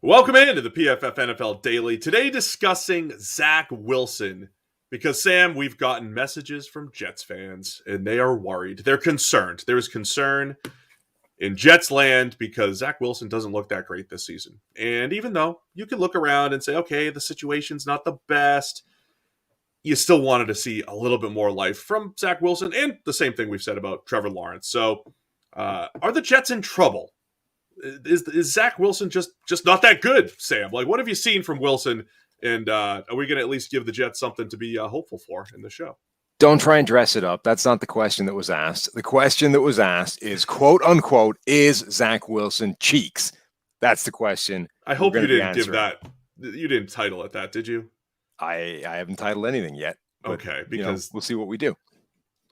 Welcome into the PFF NFL Daily. Today discussing Zach Wilson because, Sam, we've gotten messages from Jets fans and they are worried. They're concerned. There is concern in Jets land because Zach Wilson doesn't look that great this season. And even though you can look around and say, okay, the situation's not the best, you still wanted to see a little bit more life from Zach Wilson, and the same thing we've said about Trevor Lawrence. So are the Jets in trouble? Is Zach Wilson just not that good, Sam? Like, what have you seen from Wilson? And are we going to at least give the Jets something to be hopeful for in the show? Don't try and dress it up. That's not the question that was asked. The question that was asked is, quote unquote, is Zach Wilson cheeks? That's the question. I hope you didn't give that. You didn't title it that, did you? I haven't titled anything yet. But, okay, because we'll see what we do.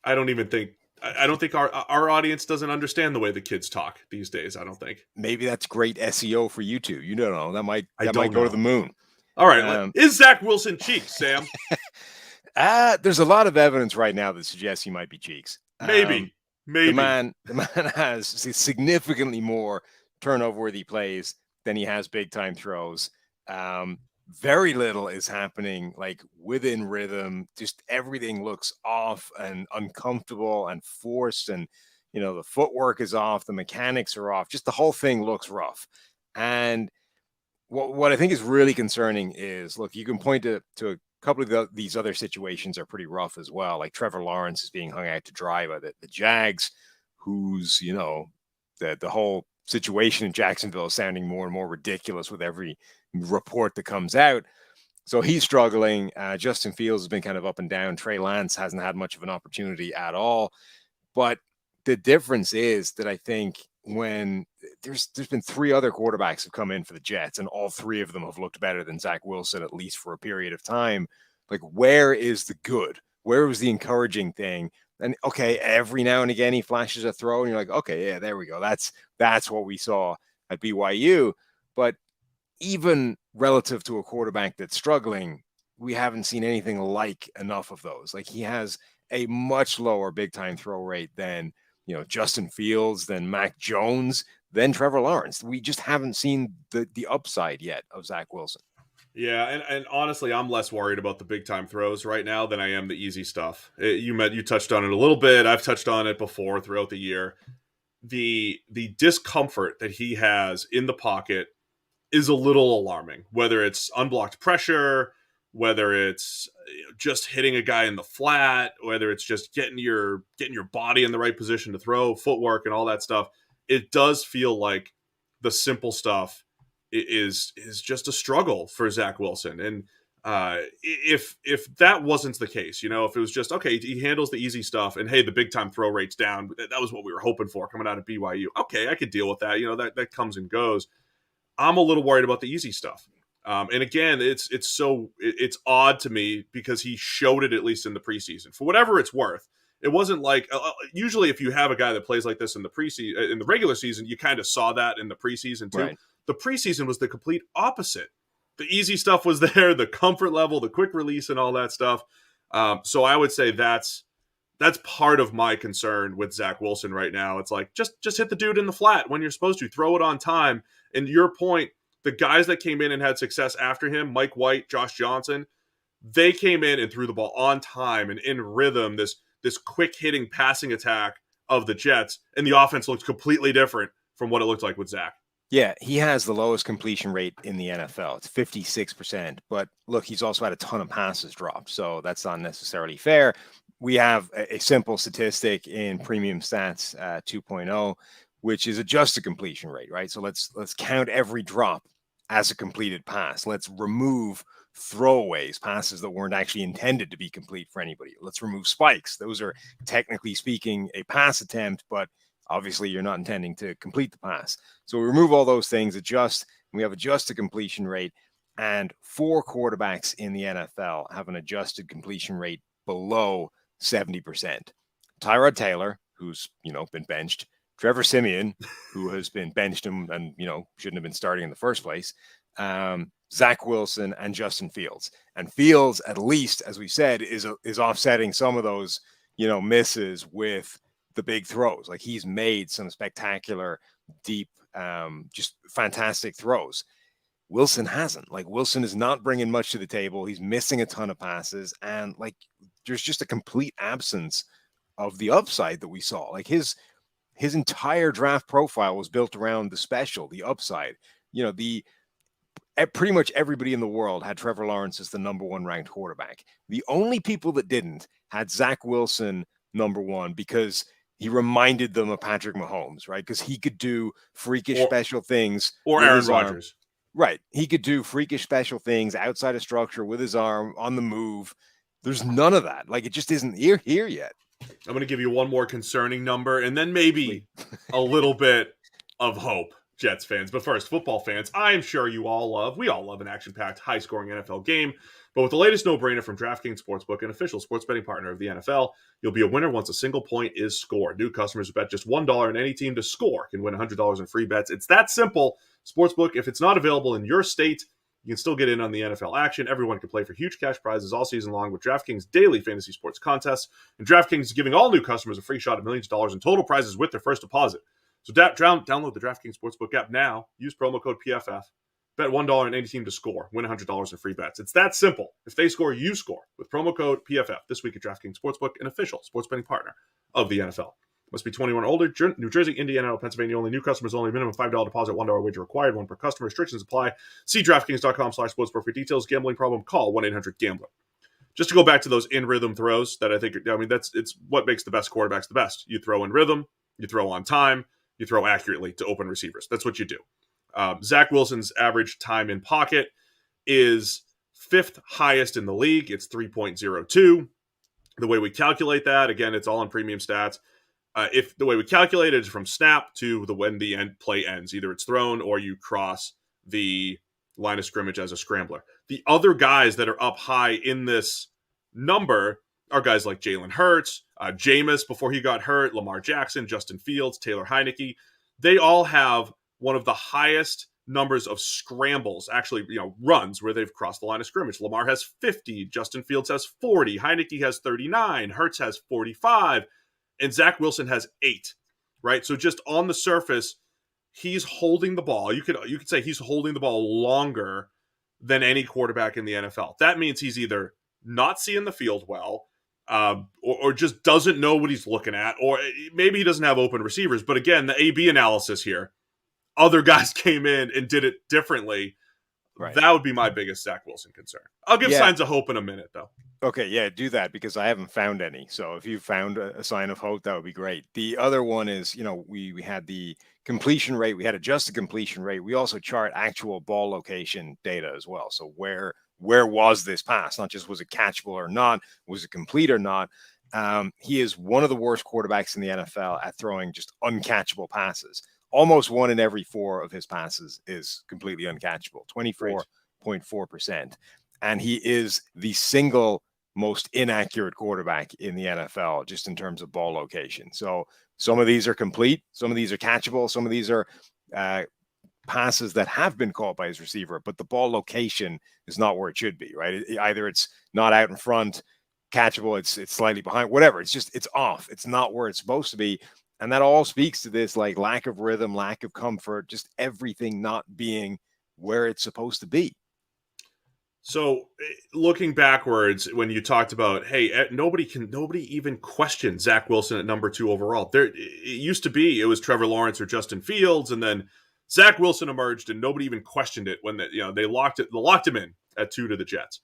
I don't think our audience doesn't understand the way the kids talk these days. I don't think. Maybe that's great SEO for YouTube. You don't know. That might go to the moon. All right. Is Zach Wilson cheeks, Sam? There's a lot of evidence right now that suggests he might be cheeks. Maybe. The man has significantly more turnover-worthy plays than he has big-time throws. Very little is happening like within rhythm. Just everything looks off and uncomfortable and forced, and the footwork is off, the mechanics are off. Just the whole thing looks rough. And what I think is really concerning is, look, you can point to a couple of these other situations are pretty rough as well. Like Trevor Lawrence is being hung out to dry by the Jags, who's the whole situation in Jacksonville is sounding more and more ridiculous with every report that comes out. So he's struggling. Justin Fields has been kind of up and down. Trey Lance hasn't had much of an opportunity at all. But the difference is that I think when there's been three other quarterbacks have come in for the Jets, and all three of them have looked better than Zach Wilson, at least for a period of time. Like, where is the good? Where was the encouraging thing? And okay, every now and again he flashes a throw, and you're like, okay, yeah, there we go. That's what we saw at BYU. But even relative to a quarterback that's struggling, we haven't seen anything like enough of those. Like, he has a much lower big time throw rate than Justin Fields, than Mac Jones, than Trevor Lawrence. We just haven't seen the upside yet of Zach Wilson. Yeah, and honestly, I'm less worried about the big time throws right now than I am the easy stuff. You touched on it a little bit. I've touched on it before throughout the year. The discomfort that he has in the pocket is a little alarming. Whether it's unblocked pressure, whether it's just hitting a guy in the flat, whether it's just getting your body in the right position to throw, footwork and all that stuff, it does feel like the simple stuff is just a struggle for Zach Wilson. And if that wasn't the case, if it was just, okay, he handles the easy stuff and hey, the big time throw rate's down, that was what we were hoping for coming out of BYU. Okay, I could deal with that. That comes and goes. I'm a little worried about the easy stuff. And again, it's odd to me because he showed it at least in the preseason. For whatever it's worth, it wasn't like usually if you have a guy that plays like this in the preseason, in the regular season, you kind of saw that in the preseason too. Right. The preseason was the complete opposite. The easy stuff was there, the comfort level, the quick release, and all that stuff. So I would say that's part of my concern with Zach Wilson right now. It's like just hit the dude in the flat when you're supposed to, throw it on time. And your point, the guys that came in and had success after him, Mike White, Josh Johnson, they came in and threw the ball on time and in rhythm, this quick hitting passing attack of the Jets, and the offense looked completely different from what it looked like with Zach. Yeah, he has the lowest completion rate in the NFL. It's 56%. But look, he's also had a ton of passes dropped, so that's not necessarily fair. We have a simple statistic in Premium Stats 2.0, which is adjusted completion rate, right? So let's count every drop as a completed pass. Let's remove throwaways, passes that weren't actually intended to be complete for anybody. Let's remove spikes. Those are technically speaking a pass attempt, but obviously you're not intending to complete the pass. So we remove all those things, adjust, and we have adjusted completion rate, and 4 quarterbacks in the NFL have an adjusted completion rate below 70%. Tyrod Taylor, who's, been benched, Trevor Siemian, who has been benched and shouldn't have been starting in the first place, Zach Wilson, and Justin Fields. And Fields, at least, as we said, is offsetting some of those, misses with the big throws. Like, he's made some spectacular, deep, just fantastic throws. Wilson hasn't. Like, Wilson is not bringing much to the table. He's missing a ton of passes, and like there's just a complete absence of the upside that we saw. Like his entire draft profile was built around the special, the upside. You know, pretty much everybody in the world had Trevor Lawrence as the number one ranked quarterback. The only people that didn't had Zach Wilson number one because he reminded them of Patrick Mahomes, right? Because he could do freakish special things. Or Aaron Rodgers. Right. He could do freakish special things outside of structure with his arm on the move. There's none of that. Like, it just isn't here yet. I'm going to give you one more concerning number and then maybe a little bit of hope, Jets fans. But first, football fans, I'm sure we all love an action-packed, high-scoring NFL game. But with the latest no-brainer from DraftKings Sportsbook, an official sports betting partner of the NFL, you'll be a winner once a single point is scored. New customers who bet just $1 on any team to score can win $100 in free bets. It's that simple. Sportsbook, if it's not available in your state, you can still get in on the NFL action. Everyone can play for huge cash prizes all season long with DraftKings daily fantasy sports contests. And DraftKings is giving all new customers a free shot at millions of dollars in total prizes with their first deposit. So download the DraftKings Sportsbook app now. Use promo code PFF. Bet $1 on any team to score. Win $100 in free bets. It's that simple. If they score, you score with promo code PFF this week at DraftKings Sportsbook, an official sports betting partner of the NFL. Must be 21 or older. New Jersey, Indiana, Pennsylvania only. New customers only. Minimum $5 deposit, $1 wager required. One per customer. Restrictions apply. See DraftKings.com/sportsbook for details. Gambling problem? Call 1-800-GAMBLER. Just to go back to those in-rhythm throws that it's what makes the best quarterbacks the best. You throw in rhythm. You throw on time. You throw accurately to open receivers. That's what you do. Zach Wilson's average time in pocket is 5th highest in the league. It's 3.02. The way we calculate that, again, it's all on premium stats. If the way we calculate it is from snap to when the play ends, either it's thrown or you cross the line of scrimmage as a scrambler. The other guys that are up high in this number are guys like Jalen Hurts, Jameis before he got hurt, Lamar Jackson, Justin Fields, Taylor Heineke. They all have one of the highest numbers of scrambles, actually, runs where they've crossed the line of scrimmage. Lamar has 50, Justin Fields has 40, Heineke has 39, Hurts has 45. And Zach Wilson has 8, right? So just on the surface, he's holding the ball. You could say he's holding the ball longer than any quarterback in the NFL. That means he's either not seeing the field well, or just doesn't know what he's looking at, or maybe he doesn't have open receivers. But again, the A/B analysis here, other guys came in and did it differently. Right. That would be my biggest Zach Wilson concern. I'll give signs of hope in a minute, though. Okay, yeah, do that because I haven't found any. So if you found a sign of hope, that would be great. The other one is, we had the completion rate. We had adjusted completion rate. We also chart actual ball location data as well. So where was this pass? Not just was it catchable or not, was it complete or not? He is one of the worst quarterbacks in the NFL at throwing just uncatchable passes. Almost 1 in every 4 of his passes is completely uncatchable, 24.4%. And he is the single most inaccurate quarterback in the NFL, just in terms of ball location. So some of these are complete, some of these are catchable, some of these are passes that have been caught by his receiver, but the ball location is not where it should be, right? Either it's not out in front, catchable, it's slightly behind, whatever. It's off. It's not where it's supposed to be. And that all speaks to this like lack of rhythm, lack of comfort, just everything not being where it's supposed to be. So looking backwards, when you talked about, hey, nobody even question Zach Wilson at number 2 overall. It used to be it was Trevor Lawrence or Justin Fields, and then Zach Wilson emerged, and nobody even questioned it when they locked him in at 2 to the Jets.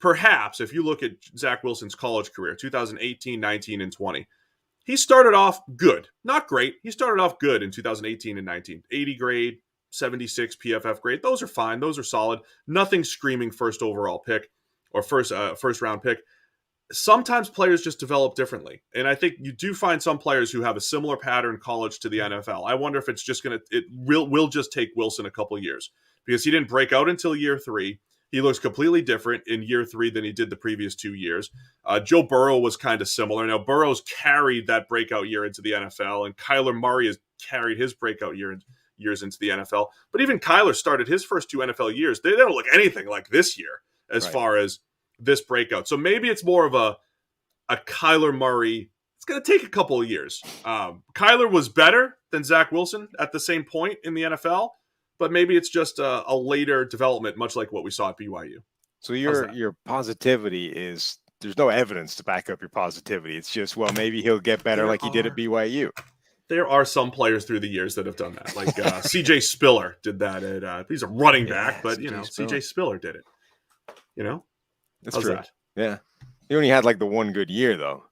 Perhaps if you look at Zach Wilson's college career, 2018, 19, and 20, he started off good, not great. He started off good in 2018 and 19, 80 grade. 76 PFF grade. Those are fine. Those are solid. Nothing screaming first overall pick or first round pick. Sometimes players just develop differently. And I think you do find some players who have a similar pattern college to the NFL. I wonder if it's just it will just take Wilson a couple years because he didn't break out until year 3. He looks completely different in year 3 than he did the previous 2 years. Joe Burrow was kind of similar. Now Burrow's carried that breakout year into the NFL, and Kyler Murray has carried his breakout years into the NFL. But even Kyler started his first 2 NFL years. They don't look anything like this year as far as this breakout. So maybe it's more of a Kyler Murray. It's going to take a couple of years. Kyler was better than Zach Wilson at the same point in the NFL, but maybe it's just a later development, much like what we saw at BYU. So your positivity is, there's no evidence to back up your positivity. It's just, well, maybe he'll get better like he did at BYU. There are some players through the years that have done that. Like CJ Spiller did that at he's a running back, but CJ Spiller did it. That's How's true. that? Yeah. He only had like the one good year though.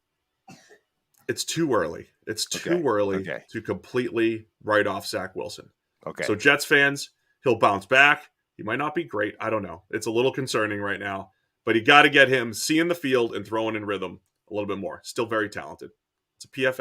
It's too early. It's too early to completely write off Zach Wilson. Okay. So Jets fans, he'll bounce back. He might not be great. I don't know. It's a little concerning right now, but you got to get him seeing the field and throwing in rhythm a little bit more. Still very talented. It's a PFF.